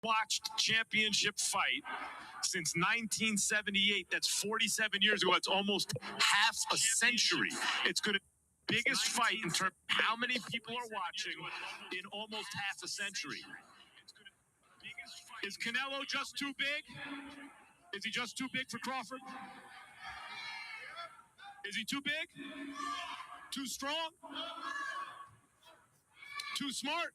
watched championship fight since 1978. That's 47 years ago. It's almost half a century. It's going to be the biggest fight in terms of how many people are watching in almost half a century. Is Canelo just too big? Is he just too big for Crawford? Is he too big? Too strong? Too smart?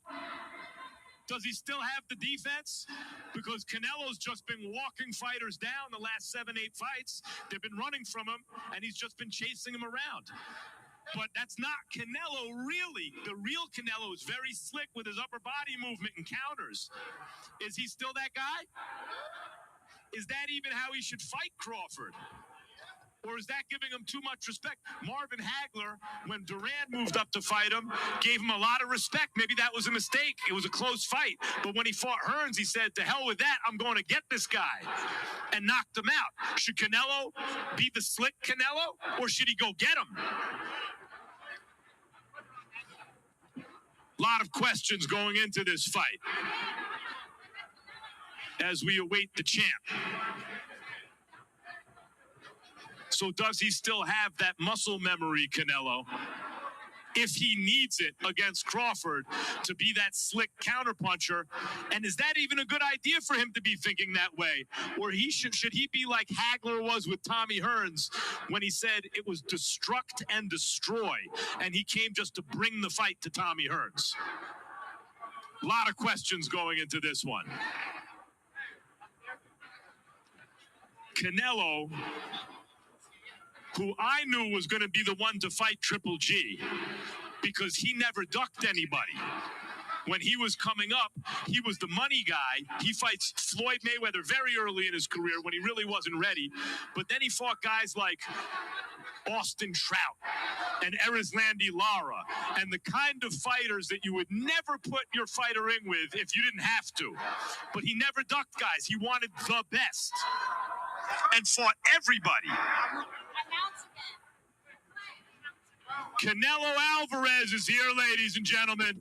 Does he still have the defense? Because Canelo's just been walking fighters down the last 7-8 fights. They've been running from him, and he's just been chasing them around. But that's not Canelo, really. The real Canelo is very slick with his upper body movement and counters. Is he still that guy? Is that even how he should fight Crawford? Or is that giving him too much respect? Marvin Hagler, when Duran moved up to fight him, gave him a lot of respect. Maybe that was a mistake. It was a close fight. But when he fought Hearns, he said, to hell with that, I'm going to get this guy. And knocked him out. Should Canelo be the slick Canelo? Or should he go get him? A lot of questions going into this fight as we await the champ. So does he still have that muscle memory, Canelo, if he needs it against Crawford to be that slick counterpuncher? And is that even a good idea for him to be thinking that way? Or should he be like Hagler was with Tommy Hearns when he said it was destruct and destroy, and he came just to bring the fight to Tommy Hearns? A lot of questions going into this one. Canelo, who I knew was going to be the one to fight Triple G because he never ducked anybody. When he was coming up, he was the money guy. He fights Floyd Mayweather very early in his career when he really wasn't ready. But then he fought guys like Austin Trout and Erislandy Lara and the kind of fighters that you would never put your fighter in with if you didn't have to. But he never ducked guys. He wanted the best and fought everybody. Canelo Alvarez is here, ladies and gentlemen.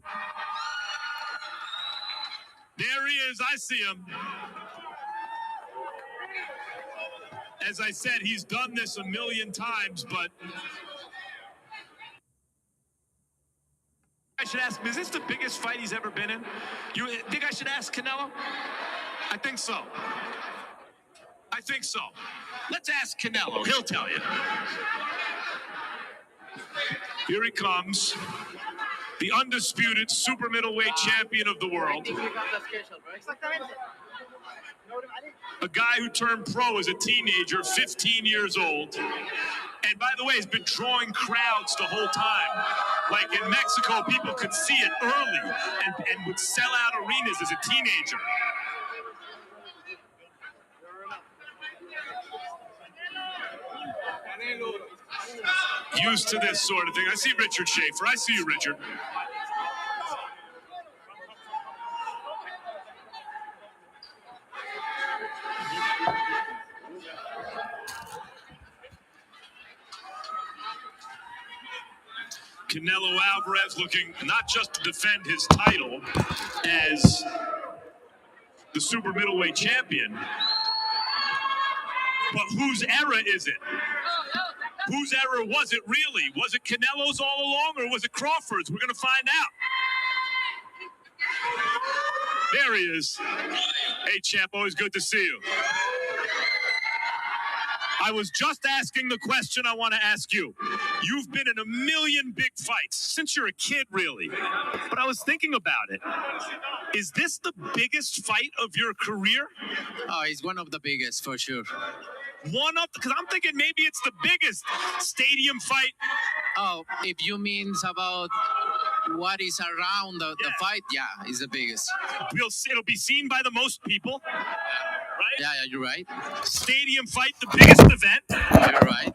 There he is. I see him. As I said, he's done this a million times, but I should ask him, is this the biggest fight he's ever been in? You think I should ask Canelo? I think so. I think so. Let's ask Canelo. He'll tell you. Here he comes, the undisputed super middleweight champion of the world. A guy who turned pro as a teenager, 15 years old. And by the way, has been drawing crowds the whole time. Like in Mexico, people could see it early and would sell out arenas as a teenager. Used to this sort of thing. I see Richard Schaefer. I see you, Richard. Canelo Alvarez looking not just to defend his title as the super middleweight champion, but whose era is it? Whose era was it really? Was it Canelo's all along, or was it Crawford's? We're going to find out. There he is. Hey, champ, always good to see you. I was just asking the question I want to ask you. You've been in a million big fights since you're a kid, really. But I was thinking about it. Is this the biggest fight of your career? Oh, it's one of the biggest, for sure. One of, because I'm thinking maybe it's the biggest stadium fight. Oh, if you mean about what is around the fight, yeah, it's the biggest. It'll be seen by the most people, right? Yeah, you're right. Stadium fight, the biggest event. You're right.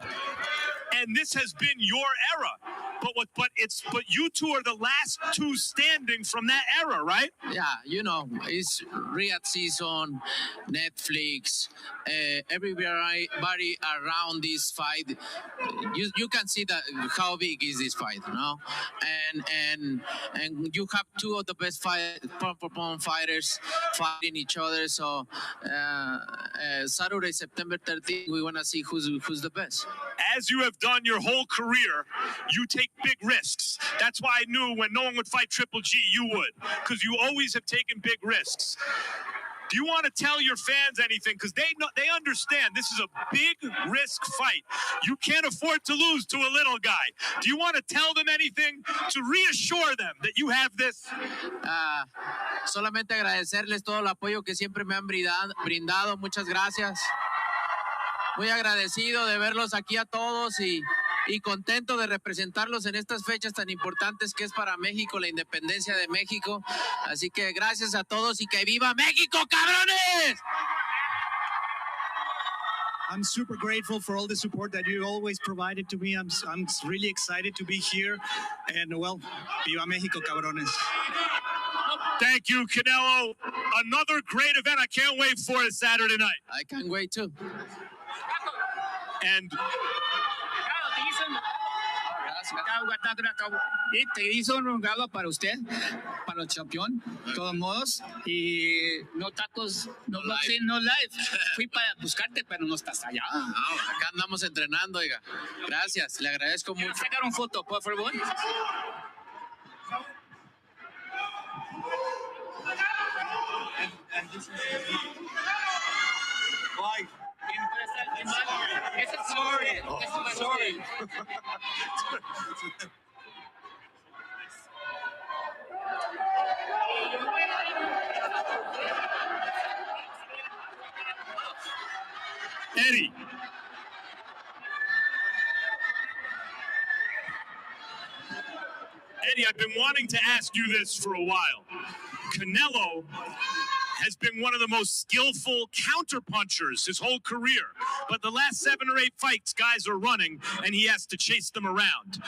And this has been your era. But you two are the last two standing from that era, right? Yeah, it's Riyadh season, Netflix, everybody around this fight. You can see that how big is this fight, and you have two of the best pound for pound fighters fighting each other. So Saturday, September 13th, we want to see who's the best. As you have done your whole career, you take big risks. That's why I knew when no one would fight Triple G, you would, because you always have taken big risks. Do you want to tell your fans anything? Because they understand this is a big risk fight. You can't afford to lose to a little guy. Do you want to tell them anything to reassure them that you have this? Solamente agradecerles todo el apoyo que siempre me han brindado. Muchas gracias. Muy agradecido de verlos aquí a todos y contento de representarlos en estas fechas tan importantes que es para México, la independencia de México. Así que gracias a todos y que viva México, cabrones! I'm super grateful for all the support that you always provided to me. I'm really excited to be here. And, well, viva México, cabrones. Thank you, Canelo. Another great event. I can't wait for it Saturday night. I can't wait too. And te hizo un regalo para usted, para el campeón, de todos modos. Y no tacos, no boxing, no live. Fui para buscarte, pero no estás allá. No, acá andamos entrenando, oiga. Gracias, le agradezco mucho. Sacar una foto, por favor. Bye. Sorry. Eddie. Eddie, I've been wanting to ask you this for a while. Canelo has been one of the most skillful counterpunchers his whole career. But the last 7 or 8 fights, guys are running, and he has to chase them around.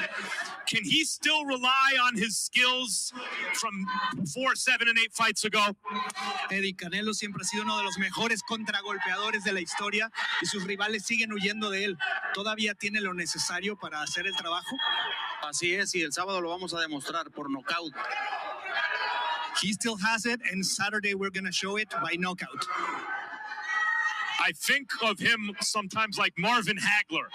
Can he still rely on his skills from 4, 7, and 8 fights ago? Eddie, Canelo siempre ha sido uno de los mejores contragolpeadores de la historia y sus rivales siguen huyendo de él. ¿Todavía tiene lo necesario para hacer el trabajo? Así es, y el sábado lo vamos a demostrar por nocaut. He still has it, and Saturday we're going to show it by knockout. I think of him sometimes like Marvin Hagler,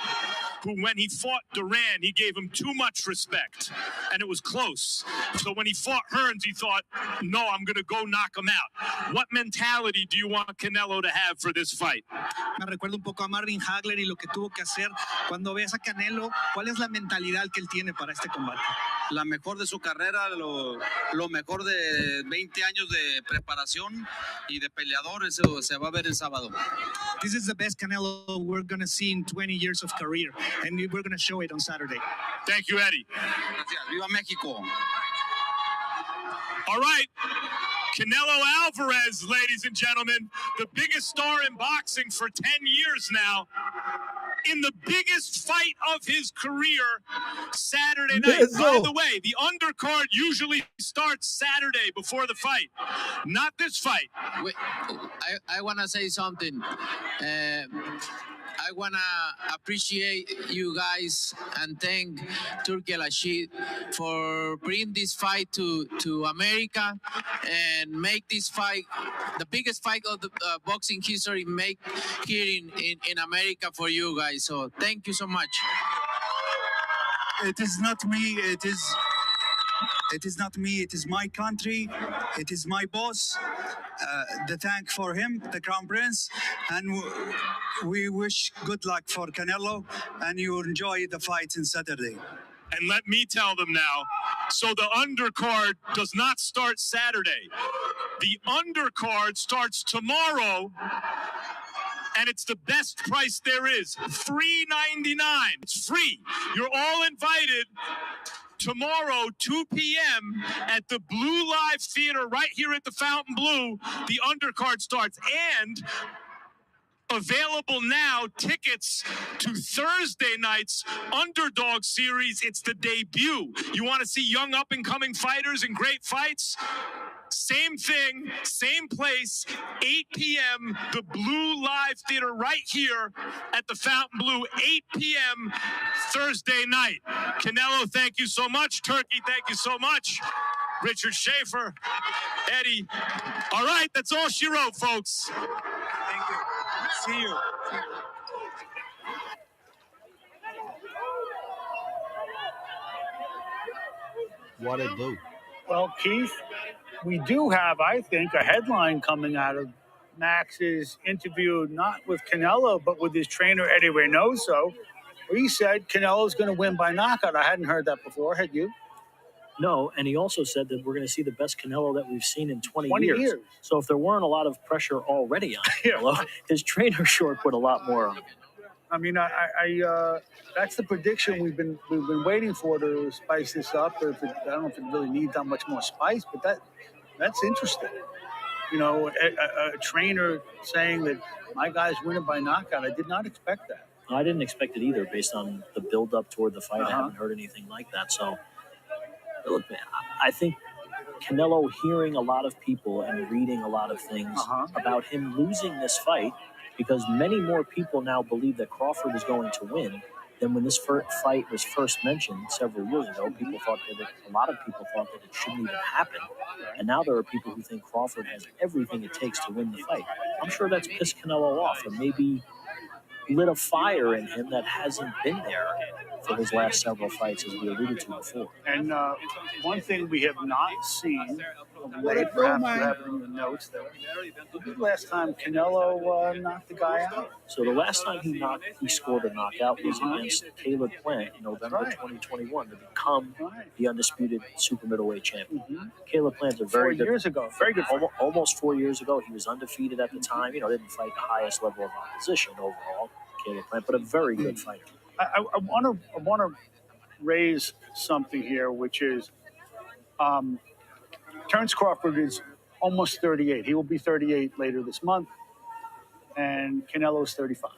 who when he fought Duran, he gave him too much respect, and it was close. So when he fought Hearns, he thought, no, I'm going to go knock him out. What mentality do you want Canelo to have for this fight? Me recuerda un poco a Marvin Hagler y lo que tuvo que hacer. Cuando ves a Canelo, ¿cuál es la mentalidad que él tiene para este combate? La mejor de su carrera, lo mejor de 20 años de preparación y de peleador, eso se va a ver el sábado. This is the best Canelo we're going to see in 20 years of career, and we're going to show it on Saturday. Thank you, Eddie. Gracias. Viva México. All right. Canelo Alvarez, ladies and gentlemen, the biggest star in boxing for 10 years now, in the biggest fight of his career Saturday night. By the way, the undercard usually starts Saturday before the fight. Not this fight. Wait, I want to say something. I want to appreciate you guys and thank Turki Al-Rashid for bringing this fight to America and make this fight the biggest fight of the boxing history make here in America for you guys. So thank you so much. It is not me. It is not me. It is my country. It is my boss. The thank for him, the Crown Prince, and we wish good luck for Canelo, and you enjoy the fight on Saturday. And let me tell them now, so the undercard does not start Saturday. The undercard starts tomorrow, and it's the best price there is, $3.99. It's free. You're all invited tomorrow, 2 p.m. at the Blue Live Theater right here at the Fountain Blue. The undercard starts. And Available now, tickets to Thursday night's Underdog Series. It's the debut. You want to see young up-and-coming fighters and great fights? Same thing, same place, 8 p.m., the Blue Live Theater right here at the Fontainebleau, 8 p.m. Thursday night. Canelo, thank you so much. Turkey, thank you so much. Richard Schaefer, Eddie. All right, that's all she wrote, folks. Thank you. See you. What it do? Well, Keith, we do have, I think, a headline coming out of Max's interview, not with Canelo, but with his trainer, Eddie Reynoso. He said Canelo's going to win by knockout. I hadn't heard that before. Had you? No, and he also said that we're going to see the best Canelo that we've seen in 20 20 years. years. So if there weren't a lot of pressure already on Canelo, his trainer sure put a lot more on him. I mean, that's the prediction we've been waiting for to spice this up. I don't know if it really needs that much more spice, but that's interesting. You know, a trainer saying that my guy's winning by knockout. I did not expect that. I didn't expect it either, based on the build-up toward the fight. I haven't heard anything like that. So, look, man, I think Canelo hearing a lot of people and reading a lot of things about him losing this fight, because many more people now believe that Crawford is going to win than when this fight was first mentioned several years ago. A lot of people thought that it shouldn't even happen. And now there are people who think Crawford has everything it takes to win the fight. I'm sure that's pissed Canelo off and maybe lit a fire in him that hasn't been there for his last several fights, as we alluded to before. And one thing we have not seen, perhaps you have it in the notes, that the last time Canelo knocked the guy out. So the last time he scored a knockout was against Caleb Plant in November 2021 to become the undisputed super middleweight champion. Caleb Plant's a very good 4 years ago, very good. Almost 4 years ago, he was undefeated at the time. You know, didn't fight the highest level of opposition overall, Caleb Plant, but a very good fighter. I want to raise something here, which is Terence Crawford is almost 38. He will be 38 later this month, and Canelo's 35.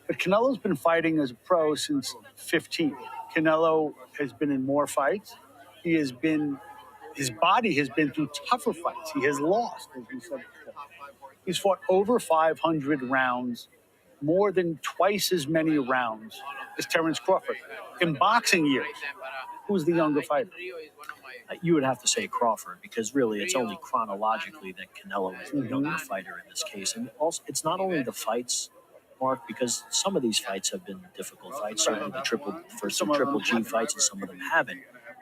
But Canelo's been fighting as a pro since 15. Canelo has been in more fights. His body has been through tougher fights. He has lost, as we said before. He's fought over 500 rounds, more than twice as many rounds as Terence Crawford. In boxing years, who's the younger fighter? You would have to say Crawford, because really it's only chronologically that Canelo is the younger fighter in this case. And also, it's not only the fights, Mark, because some of these fights have been difficult fights, certainly the Triple G fights, and some of them haven't.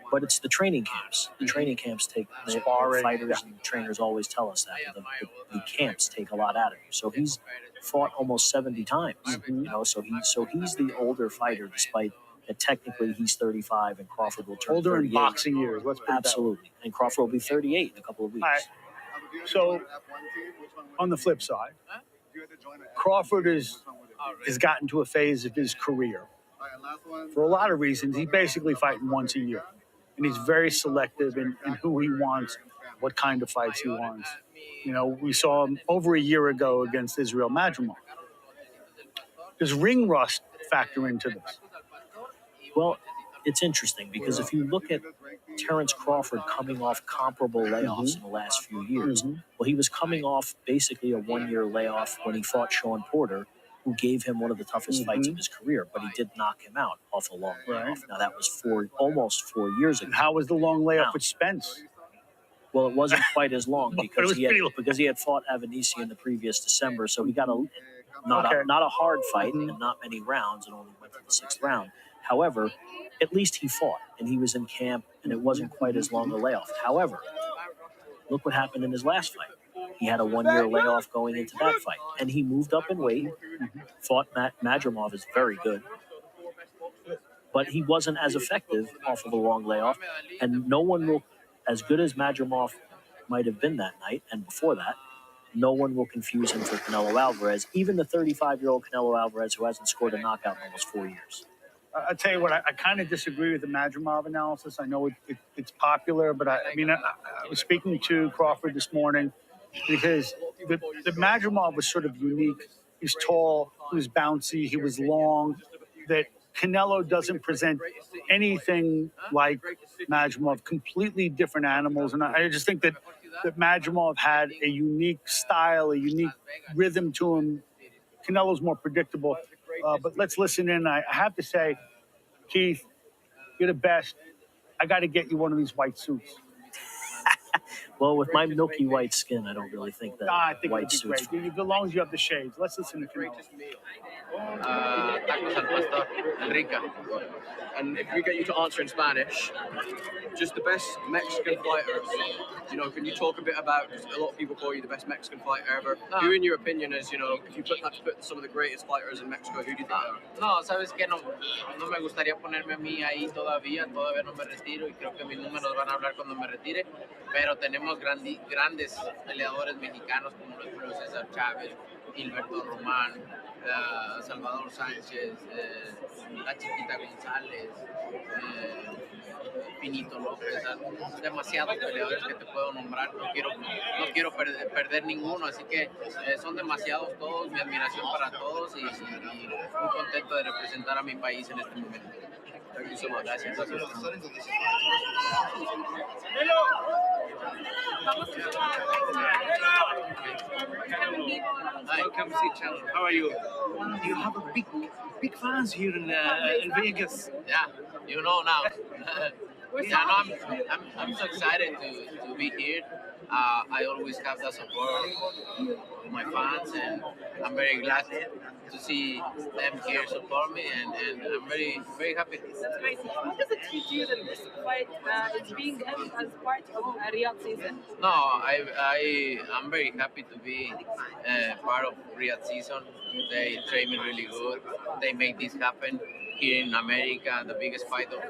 But it's the training camps. The training camps take the fighters and trainers always tell us that the camps take a lot out of you. So he's fought almost 70 times. You know, so he's the older fighter, despite that technically he's 35 and Crawford will turn older 38. In boxing years. Let's put absolutely, and Crawford will be 38 in a couple of weeks. So on the flip side, Crawford has gotten to a phase of his career. For a lot of reasons, he's basically fighting once a year. And he's very selective in who he wants, what kind of fights he wants. You know, we saw him over a year ago against Israel Madrimov. Does ring rust factor into this? Well, it's interesting because if you look at Terence Crawford coming off comparable layoffs in the last few years, well, he was coming off basically a one-year layoff when he fought Sean Porter, who gave him one of the toughest fights of his career, but he did knock him out off a long layoff. Now, that was almost 4 years ago. And how was the long layoff with Spence? Well, it wasn't quite as long because he had fought Avanisi in the previous December, so he got not a hard fight and not many rounds, and only went to the 6th round. However, at least he fought, and he was in camp, and it wasn't quite as long a layoff. However, look what happened in his last fight. He had a one-year layoff going into that fight, and he moved up in weight, fought Madrimov is very good, but he wasn't as effective off of a long layoff, and no one will, as good as Madrimov might have been that night and before that, no one will confuse him for Canelo Alvarez, even the 35-year-old Canelo Alvarez who hasn't scored a knockout in almost 4 years. I'll tell you what, I kind of disagree with the Madrimov analysis. I know it's popular, but I was speaking to Crawford this morning. because the Madrimov was sort of unique. He's tall, he was bouncy, he was long. That Canelo doesn't present anything like Madrimov, completely different animals. And I just think that Madrimov had a unique style, a unique rhythm to him. Canelo's more predictable. But let's listen in. I have to say, Keith, you're the best. I got to get you one of these white suits. Well, with my milky white skin, I don't really think that I think white it'd be suits. great. As long as you have the shades. Let's listen to Canelo. Tacos al pastor, rica. And if we get you to answer in Spanish, just the best Mexican fighters. You know, can you talk a bit about? A lot of people call you the best Mexican fighter ever. Who, in your opinion, is if you had to put some of the greatest fighters in Mexico, who do you think are? No, sabes que no me gustaría ponerme a mí ahí todavía no me retiro y creo que mis números van a hablar cuando me retire, pero tenemos grandes peleadores mexicanos como Julio César Chávez, Gilberto Román, Salvador Sánchez, la Chiquita González, Pinito López, demasiados peleadores que te puedo nombrar, no quiero perder ninguno, así que son demasiados todos, mi admiración para todos y muy contento de representar a mi país en este momento. Thank you so much. Gracias. Welcome to channel. How are you? You have a big fans here in Vegas. Yeah, you know now. Yeah, no, I'm so excited to be here. I always have the support of my fans, and I'm very glad to see them here support me, and I'm very happy. That's great. What does it teach you that this fight is being held as part of Riyadh season? No, I'm very happy to be part of Riyadh season. They train me really good. They make this happen here in America. The biggest fight of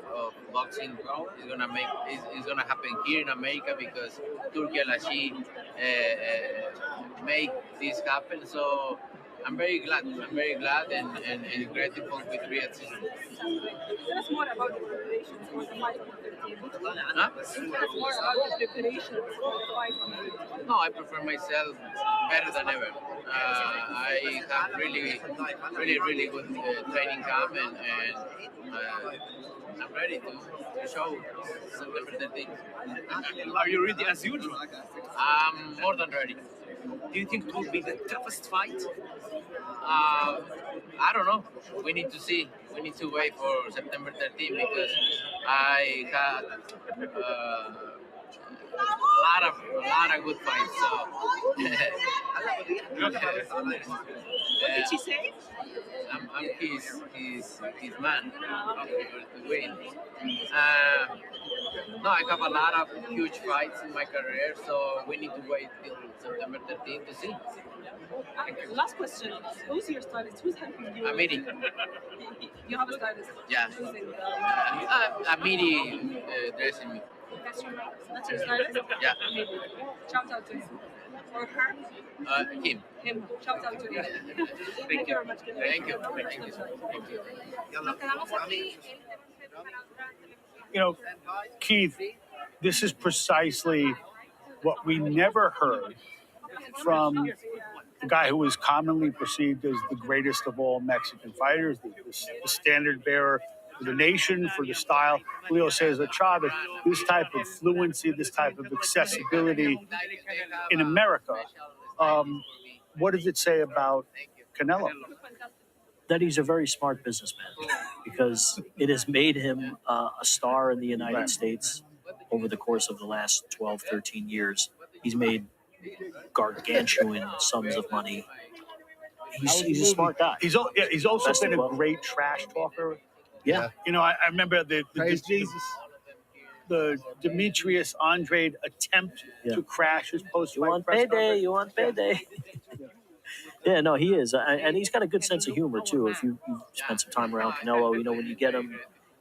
boxing is gonna happen here in America because Turki Al-Ashi make this happen. So I'm very glad and grateful with Riyadh season. Tell us more about the preparations for the fight on the 13th. Huh? Tell us more about the preparations for the fight on the 13th. No, I prepare myself better than ever. I have really good training camp and I'm ready to show September 13th. Are you ready as usual? I'm more than ready. Do you think it will be the toughest fight? I don't know. We need to see. We need to wait for September 13th because I had a lot of good fights. So What did she say? I'm his man to win. No, I have a lot of huge fights in my career, so we need to wait till September 13th to see. Last question. Who's your stylist? Who's helping you? Amiri. You have a stylist? Yeah. Amiri dressing me. That's your stylist? Yeah. Amiri. Shout out to him. Or her? Him. Him. Shout out to him. Thank you very much. Thank you. You know, Keith, this is precisely what we never heard from the guy who is commonly perceived as the greatest of all Mexican fighters, the standard bearer for the nation, for the style. Julio Cesar Chavez, this type of fluency, this type of accessibility in America. What does it say about Canelo? That he's a very smart businessman because it has made him a star in the United States over the course of the last 12, 13 years. He's made gargantuan sums of money. He's a smart guy. He's also been a great trash talker. Yeah. You know, I remember the Demetrius Andrade attempt to crash his post-fight You want payday, you want payday. Yeah, no, he is. And he's got a good sense of humor, too. If you spend some time around Canelo, you know, when you get him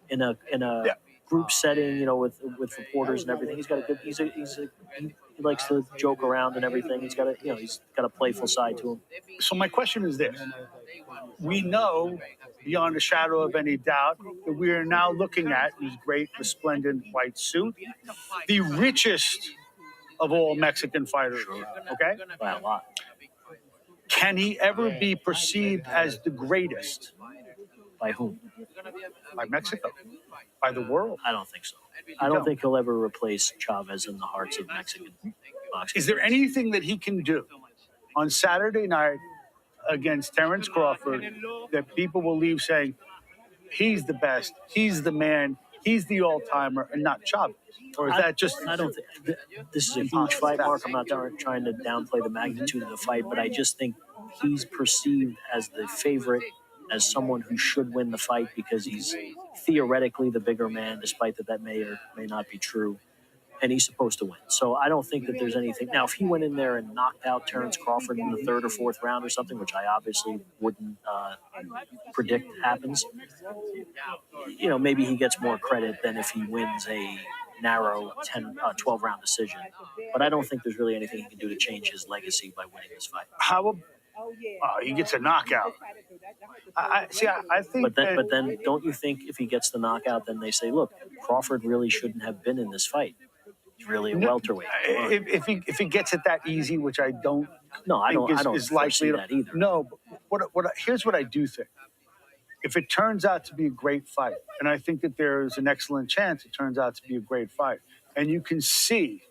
in a group setting, you know, with reporters and everything, he's got a good, he likes to joke around and everything. He's got a playful side to him. So my question is this. We know, beyond a shadow of any doubt, that we are now looking at his great, resplendent white suit, the richest of all Mexican fighters. Okay? By a lot. Can he ever be perceived as the greatest? By whom? By Mexico. By the world. I don't think so. I don't think he'll ever replace Chavez in the hearts of Mexican boxing. Is there anything that he can do on Saturday night against Terence Crawford that people will leave saying he's the best, he's the man, he's the all-timer, and not Chavez? Or is that just... I don't think... This is a huge fight, Mark. I'm not trying to downplay the magnitude of the fight, but I just think he's perceived as the favorite, as someone who should win the fight because he's theoretically the bigger man, despite that may or may not be true. And he's supposed to win. So I don't think that there's anything. Now, if he went in there and knocked out Terence Crawford in the third or fourth round or something, which I obviously wouldn't predict happens, maybe he gets more credit than if he wins a narrow 12-round decision. But I don't think there's really anything he can do to change his legacy by winning this fight. He gets a knockout. I think but then don't you think if he gets the knockout, then they say, look, Crawford really shouldn't have been in this fight. He's really a welterweight. If he gets it that easy, which I don't. No, I don't is likely that either. No, but here's what I do think. If it turns out to be a great fight, and I think that there's an excellent chance it turns out to be a great fight, and you can see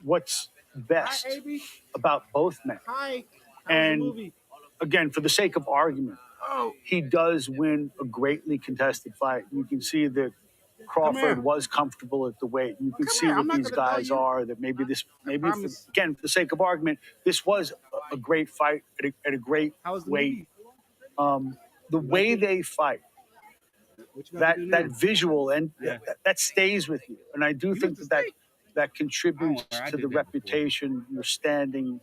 what's best about both men. And again, for the sake of argument, he does win a greatly contested fight. You can see that Crawford was comfortable at the weight. You can see what these guys are. That again, for the sake of argument, this was a great fight at a great weight. The way they fight, that visual, and that stays with you. And I do think that contributes to the reputation, your standing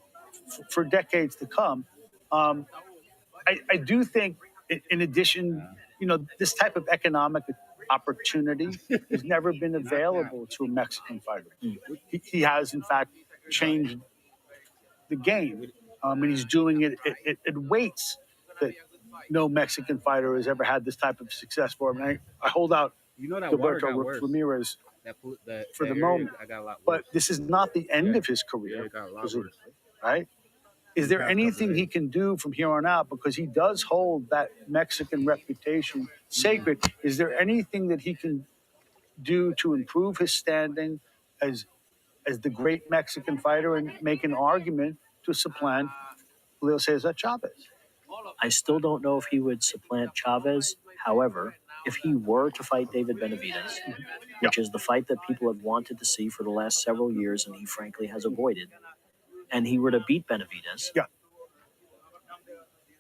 for decades to come. I do think, in addition, this type of economic opportunity has never been available to a Mexican fighter. He has, in fact, changed the game, and he's doing it at weights that no Mexican fighter has ever had this type of success for. I hold out Gilberto Ramirez for the moment, but this is not the end of his career, right? Is there anything he can do from here on out? Because he does hold that Mexican reputation sacred. Is there anything that he can do to improve his standing as the great Mexican fighter and make an argument to supplant Julio Cesar Chavez? I still don't know if he would supplant Chavez. However, if he were to fight David Benavidez, which is the fight that people have wanted to see for the last several years and he frankly has avoided, and he were to beat Benavidez,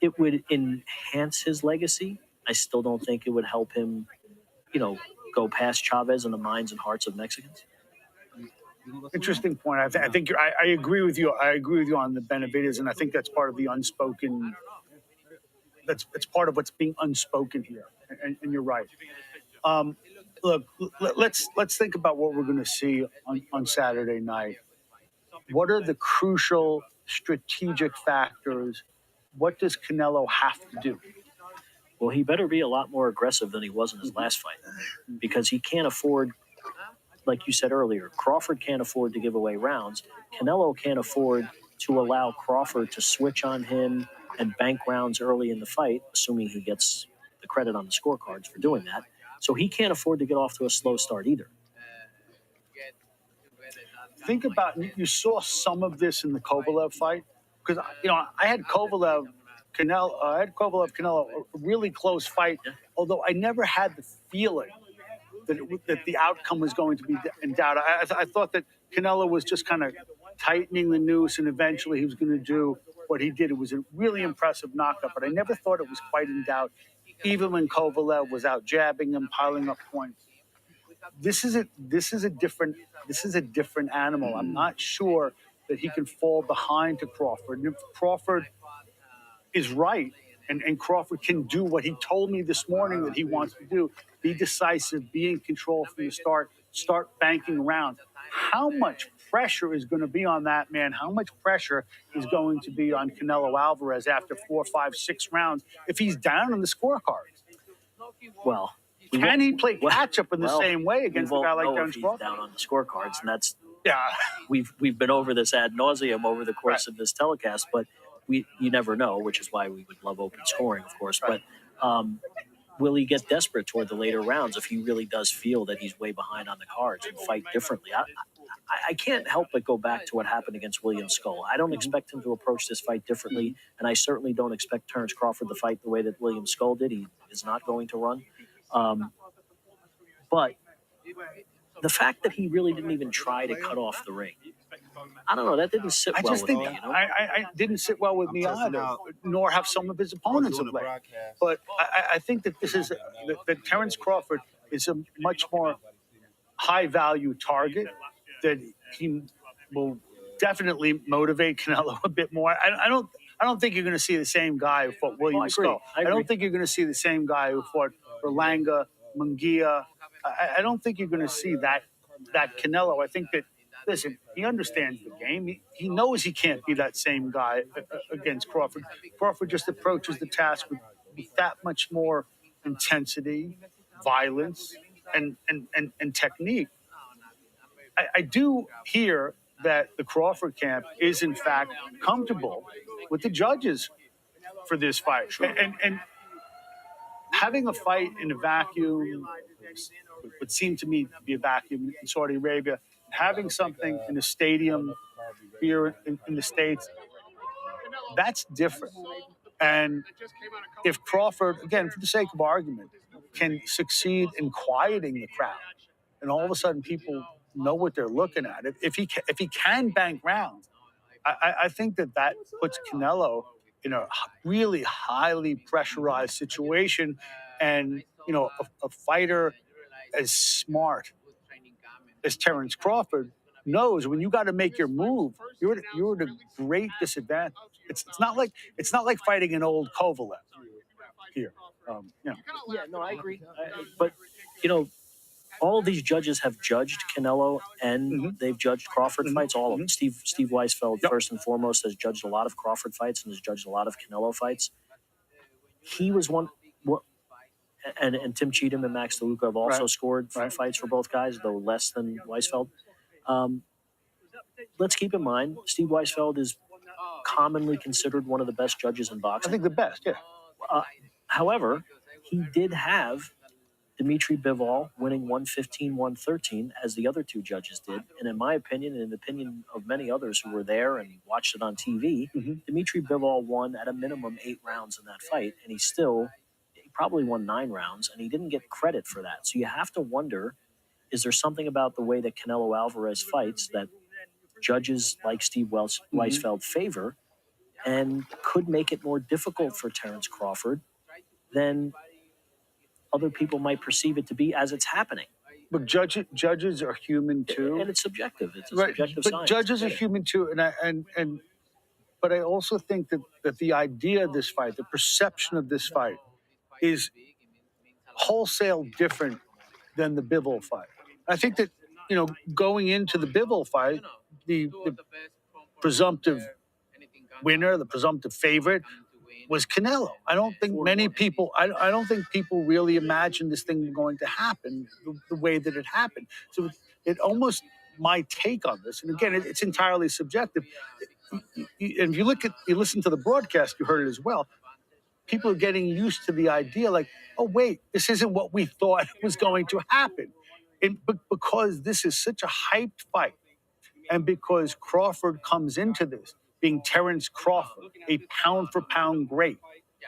it would enhance his legacy. I still don't think it would help him, go past Chavez in the minds and hearts of Mexicans. Interesting point. I think I agree with you. I agree with you on the Benavidez, and I think that's part of the unspoken. It's part of what's being unspoken here, and you're right. Look, let's think about what we're going to see on Saturday night. What are the crucial strategic factors? What does Canelo have to do? Well, he better be a lot more aggressive than he was in his last fight, because he can't afford, like you said earlier, Crawford can't afford to give away rounds. Canelo can't afford to allow Crawford to switch on him and bank rounds early in the fight, assuming he gets the credit on the scorecards for doing that. So he can't afford to get off to a slow start either. Think about, you saw some of this in the Kovalev fight, because I had Kovalev Canelo, a really close fight. Although I never had the feeling that the outcome was going to be in doubt. I thought that Canelo was just kind of tightening the noose, and eventually he was going to do what he did. It was a really impressive knockout, but I never thought it was quite in doubt, even when Kovalev was out jabbing him, piling up points. This is a different animal. I'm not sure that he can fall behind to Crawford. And if Crawford is right, and Crawford can do what he told me this morning that he wants to do, be decisive, be in control from the start banking around. How much pressure is going to be on that man? How much pressure is going to be on Canelo Alvarez after 4, 5, 6 rounds if he's down on the scorecards? Well, can he play catch up in the same way against a guy like Terence Crawford? Down on the scorecards, and Yeah. We've been over this ad nauseum over the course of this telecast, but you never know, which is why we would love open scoring, of course. But will he get desperate toward the later rounds if he really does feel that he's way behind on the cards and fight differently? I can't help but go back to what happened against William Skull. I don't expect him to approach this fight differently, and I certainly don't expect Terence Crawford to fight the way that William Skull did. He is not going to run. But the fact that he really didn't even try to cut off the ring, I don't know, that didn't sit well with me. I didn't sit well with me either, nor have some of his opponents of late. But I think that that Terence Crawford is a much more high-value target, that he will definitely motivate Canelo a bit more. I don't think you're going to see the same guy who fought William Skull. I don't think you're going to see the same guy who fought Berlanga, Munguia. I don't think you're going to see that Canelo. I think that, listen, he understands the game. He knows he can't be that same guy against Crawford. Crawford just approaches the task with that much more intensity, violence, and technique. I do hear that the Crawford camp is, in fact, comfortable with the judges for this fight. And having a fight in a vacuum would seem to me to be a vacuum in Saudi Arabia. Having something in a stadium here in the States, that's different. And if Crawford, again, for the sake of argument, can succeed in quieting the crowd, and all of a sudden people know what they're looking at, if he can bank rounds, I think that puts Canelo in a really highly pressurized situation. And, a fighter as smart as Terence Crawford knows when you got to make your move, you're at a great disadvantage. It's not like fighting an old Kovalev here. Yeah, no, I agree. But all of these judges have judged Canelo, and they've judged Crawford fights. All of them. Steve Weisfeld, first and foremost, has judged a lot of Crawford fights and has judged a lot of Canelo fights. He was one. And Tim Cheatham and Max DeLuca have also scored fights for both guys, though less than Weisfeld. Let's keep in mind, Steve Weisfeld is commonly considered one of the best judges in boxing. I think the best, yeah. However, he did have Dimitri Bivol winning 115-113, as the other two judges did. And in my opinion, and in the opinion of many others who were there and watched it on TV, Dimitri Bivol won at a minimum 8 rounds in that fight, and he probably won 9 rounds, and he didn't get credit for that. So you have to wonder, is there something about the way that Canelo Alvarez fights that judges like Steve Weisfeld favor and could make it more difficult for Terence Crawford than other people might perceive it to be as it's happening? But judges are human too, and it's subjective. It's a subjective science. But judges are human too, but I also think that the idea of this fight, the perception of this fight, is wholesale different than the Bivol fight. I think that, going into the Bivol fight, the presumptive winner, the presumptive favorite, was Canelo. I don't think many people, I don't think people really imagined this thing going to happen the way that it happened. So it almost, my take on this, and again, it's entirely subjective. And if you listen to the broadcast, you heard it as well. People are getting used to the idea, like, oh, wait, this isn't what we thought was going to happen. But because this is such a hyped fight, and because Crawford comes into this being Terence Crawford, a pound-for-pound great,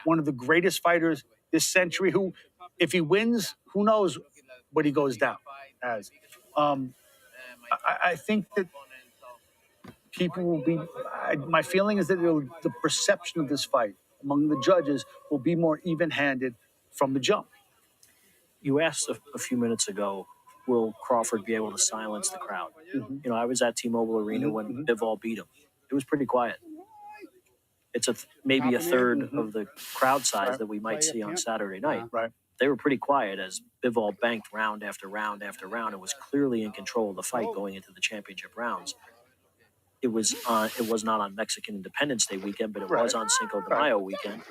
one of the greatest fighters this century, who, if he wins, who knows what he goes down as. I think that people will be, my feeling is that the perception of this fight among the judges will be more even-handed from the jump. You asked a few minutes ago, will Crawford be able to silence the crowd? I was at T-Mobile Arena when Bivol beat him. It was pretty quiet. It's maybe a third of the crowd size that we might see on Saturday night. Right. They were pretty quiet as Bivol banked round after round after round and was clearly in control of the fight going into the championship rounds. It was not on Mexican Independence Day weekend, but it was on Cinco de Mayo weekend.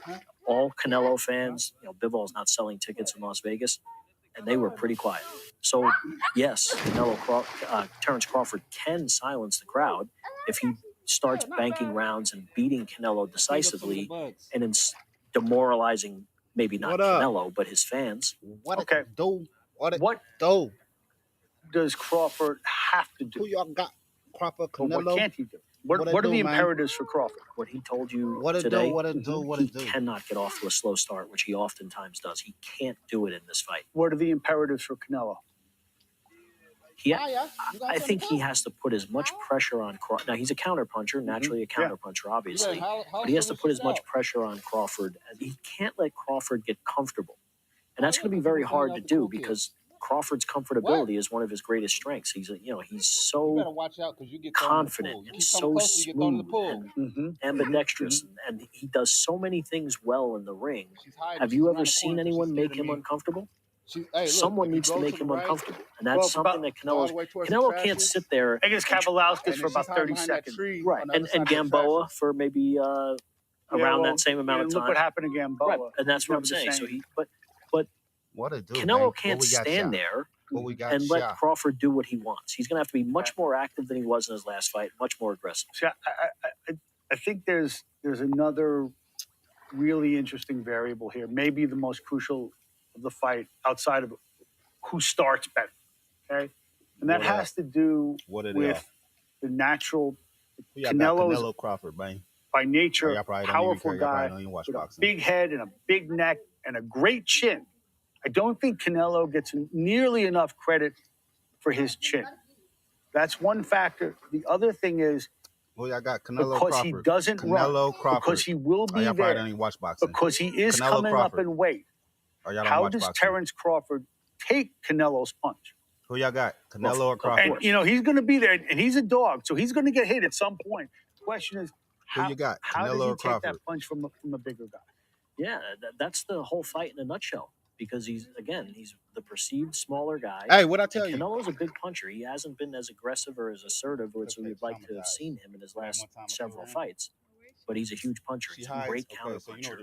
All Canelo fans, Bivol's not selling tickets in Las Vegas. and they were pretty quiet. So, yes, Terrence Crawford can silence the crowd if he starts banking rounds and beating Canelo decisively and demoralizing maybe not Canelo, but his fans. What does Crawford have to do? Who y'all got? Crawford, Canelo? What can't he do? What are the imperatives for Crawford? What he told you today, he cannot get off to a slow start, which he oftentimes does. He can't do it in this fight. What are the imperatives for Canelo? I think he has to put as much pressure on Crawford. Now, he's a counterpuncher, naturally a counterpuncher, obviously. But he has to put as much pressure on Crawford. And he can't let Crawford get comfortable. And that's going to be very hard to do because Crawford's comfortability is one of his greatest strengths. He's so confident and so smooth and ambidextrous, and he does so many things well in the ring. Have you ever seen anyone make him uncomfortable? Someone needs to make him uncomfortable, and that's something that Canelo can't sit there. I guess Kavalauskas for about 30 seconds, right? And Gamboa for maybe around that same amount of time. Look what happened to Gamboa, right? And that's what I'm saying. So but Canelo can't stand there and let Crawford do what he wants. He's going to have to be much more active than he was in his last fight, much more aggressive. See, I think there's another really interesting variable here, maybe the most crucial of the fight outside of who starts better, okay? And that has to do with the natural Canelo Crawford, man. By nature, powerful guy with a big head and a big neck and a great chin. I don't think Canelo gets nearly enough credit for his chin. That's one factor. The other thing is, I got Canelo because Crawford. he doesn't run, because he will be there, because he is Canelo coming Crawford. up in weight. How does Terrence Crawford take Canelo's punch? Who y'all got? Canelo or Crawford? And, he's going to be there, and he's a dog, so he's going to get hit at some point. The question is, how you got? How Canelo does he or Crawford? take that punch from a bigger guy? Yeah, that's the whole fight in a nutshell. Because he's the perceived smaller guy. Hey, what I tell you? Canelo's a big puncher. He hasn't been as aggressive or as assertive as we'd like to have seen him in his last several fights. But he's a huge puncher. He's a great counter puncher.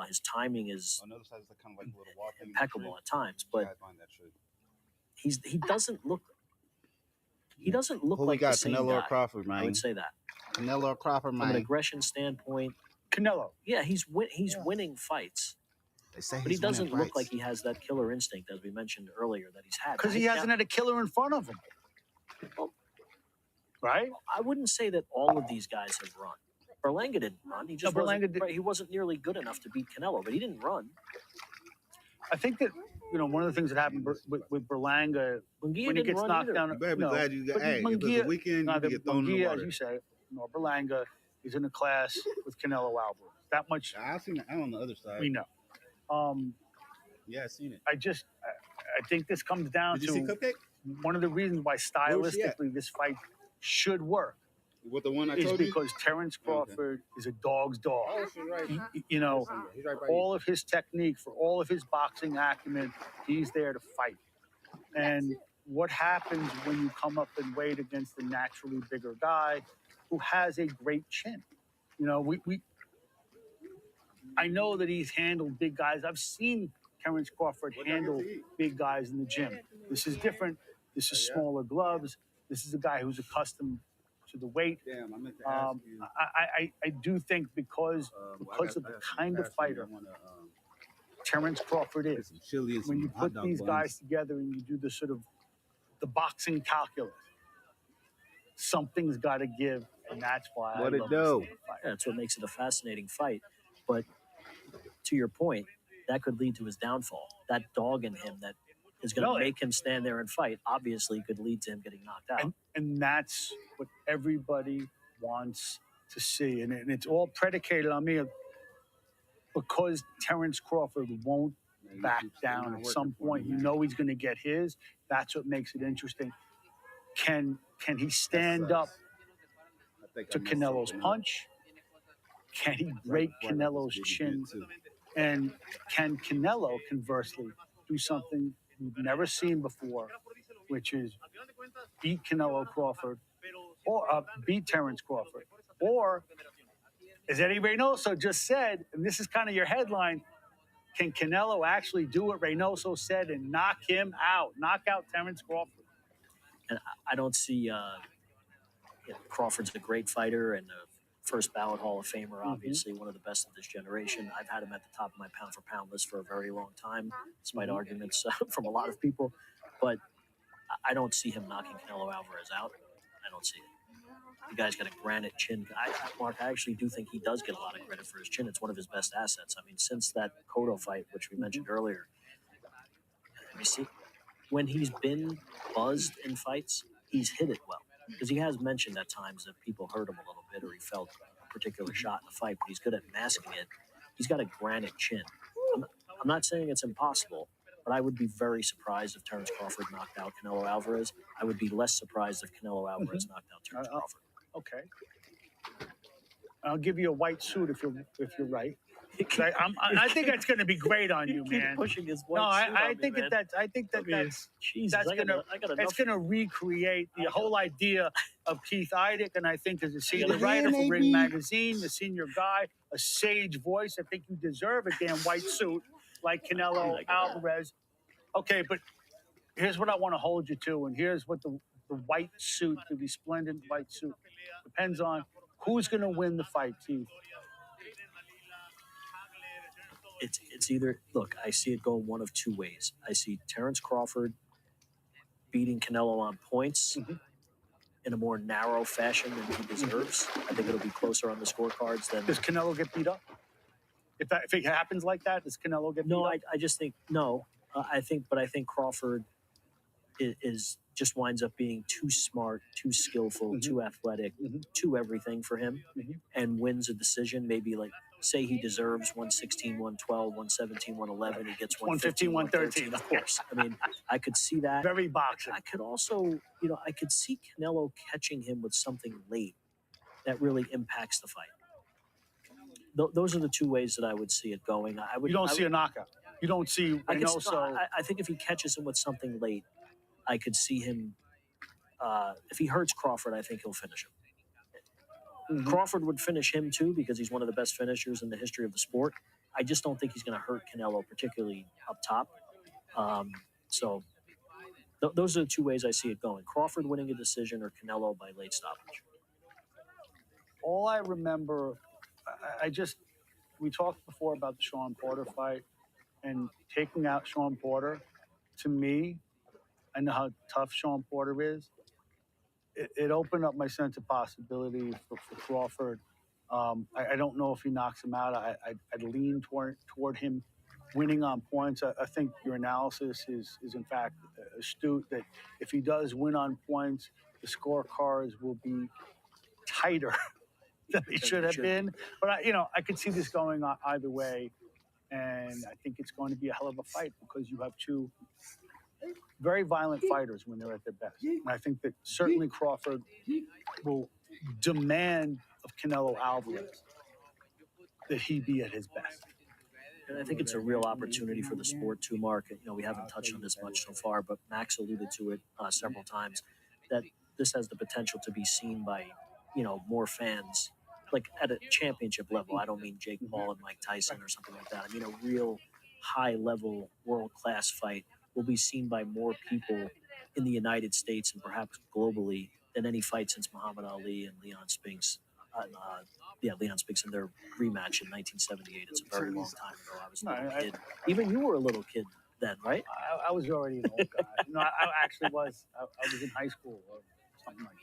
His timing is impeccable at times, but he doesn't look like the same Canelo guy. Or Crawford, man? I would say that. Canelo or Crawford, man? From an aggression standpoint, Canelo. Yeah, he's winning fights. But he doesn't look like he has that killer instinct, as we mentioned earlier, that he's had. Because he hasn't had a killer in front of him. Right? I wouldn't say that all of these guys have run. Berlanga didn't run. He just he wasn't nearly good enough to beat Canelo, but he didn't run. I think that, one of the things that happened with Berlanga, when he gets knocked down. Glad you got, if it's a weekend, you get thrown in the water. As you say, Berlanga is in a class with Canelo Alvarez. That much. I've seen it on the other side. We know. Yeah, I've seen it. I think this comes down Did you see Cupcake? One of the reasons why stylistically this fight should work. With the one I is told you? Because Terrence Crawford is a dog's dog. Oh, she's right. He's right by all of his technique, for all of his boxing acumen, he's there to fight. And what happens when you come up in weight against a naturally bigger guy who has a great chin? I know that he's handled big guys. I've seen Terrence Crawford handle big guys in the gym. This is different. This is smaller gloves. This is a guy who's accustomed to the weight. Damn, I meant to ask you. I do think because of the kind of fighter Terrence Crawford is, when you put these guys together and you do the sort of the boxing calculus, something's got to give, and that's why I love this fight. Yeah, that's what makes it a fascinating fight. But to your point, that could lead to his downfall. That dog in him that is going to make him stand there and fight, obviously could lead to him getting knocked out. And that's what everybody wants to see. And it's all predicated on me because Terrence Crawford won't back down at some point. He's going to get his. That's what makes it interesting. Can he stand up to Canelo's punch? Can he break Canelo's chin? And can Canelo, conversely, do something we've never seen before, which is beat Canelo Crawford or beat Terrence Crawford? Or, as Eddie Reynoso just said, and this is kind of your headline, Can Canelo actually do what Reynoso said and knock him out, knock out Terence Crawford? And I don't see Crawford's a great fighter and a first ballot Hall of Famer, obviously one of the best of this generation. I've had him at the top of my pound for pound list for a very long time, despite arguments from a lot of people. But I don't see him knocking Canelo Alvarez out. I don't see it. The guy's got a granite chin. Mark, I actually do think he does get a lot of credit for his chin. It's one of his best assets. I mean, since that Cotto fight, which we mentioned earlier, you see, when he's been buzzed in fights, he's hit it well. Because he has mentioned at times that people hurt him a little bit or he felt a particular shot in the fight, but he's good at masking it. He's got a granite chin. I'm not saying it's impossible, but I would be very surprised if Terence Crawford knocked out Canelo Alvarez. I would be less surprised if Canelo Alvarez knocked out Terence Crawford. Okay. I'll give you a white suit if you're right. I think that's going to be great on you, man. Pushing his white suit I think that's going to recreate the whole idea of Keith Idec, and I think as a senior writer for Ring Magazine, the senior guy, a sage voice, I think you deserve a damn white suit like Canelo Alvarez. Okay, but here's what I want to hold you to, and here's what the white suit, the resplendent white suit, depends on who's going to win the fight, Keith. It's either, look, I see it going one of two ways. I see Terence Crawford beating Canelo on points in a more narrow fashion than he deserves. I think it'll be closer on the scorecards than... Does Canelo get beat up? If it happens like that, does Canelo get beat up? I just think, no. I think Crawford is just winds up being too smart, too skillful, too athletic, too everything for him, and wins a decision. Maybe like, say he deserves 116, 112, 117, 111. He gets 115, 113. Of course. I mean, I could see that. Very boxing. I could also, I could see Canelo catching him with something late that really impacts the fight. Those are the two ways that I would see it going. You don't see a knockout. You don't see Reynoso. I think if he catches him with something late, I could see him. If he hurts Crawford, I think he'll finish him. Crawford would finish him too because he's one of the best finishers in the history of the sport. I just don't think he's going to hurt Canelo, particularly up top. So those are the two ways I see it going. Crawford winning a decision or Canelo by late stoppage. All I remember, we talked before about the Sean Porter fight, and taking out Sean Porter, to me, I know how tough Sean Porter is. It opened up my sense of possibility for Crawford. I don't know if he knocks him out. I'd lean toward him winning on points. I think your analysis is in fact astute, that if he does win on points, the scorecards will be tighter than they should have been. But I could see this going either way, and I think it's going to be a hell of a fight because you have two very violent fighters when they're at their best. And I think that certainly Crawford will demand of Canelo Alvarez that he be at his best. And I think it's a real opportunity for the sport too, Mark. We haven't touched on this much so far, but Max alluded to it several times, that this has the potential to be seen by, more fans, like at a championship level. I don't mean Jake Paul and Mike Tyson or something like that. I mean a real high-level, world-class fight will be seen by more people in the United States and perhaps globally than any fight since Muhammad Ali and Leon Spinks. Leon Spinks in their rematch in 1978. It's a very long time ago. I was a little kid. Even you were a little kid then, right? I was already an old guy. No, I actually was. I was in high school or something like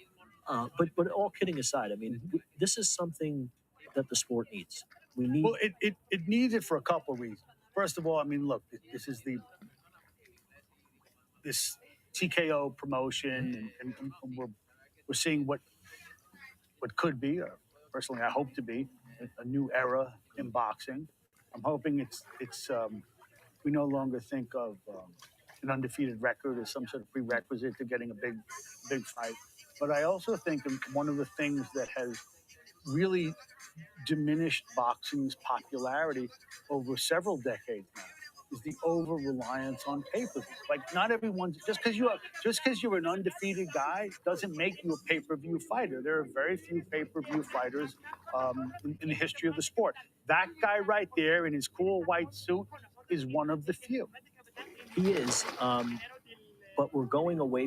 that. But all kidding aside, I mean, this is something that the sport needs. We need. Well, it needs it for a couple of reasons. First of all, I mean, look, this is this TKO promotion, and we're seeing what could be, or personally I hope to be, a new era in boxing. I'm hoping it's we no longer think of an undefeated record as some sort of prerequisite to getting a big fight. But I also think one of the things that has really diminished boxing's popularity over several decades now is the over-reliance on pay-per-view. Like, not everyone's, just because you're an undefeated guy doesn't make you a pay-per-view fighter. There are very few pay-per-view fighters in the history of the sport. That guy right there in his cool white suit, is one of the few. He is, but we're going away from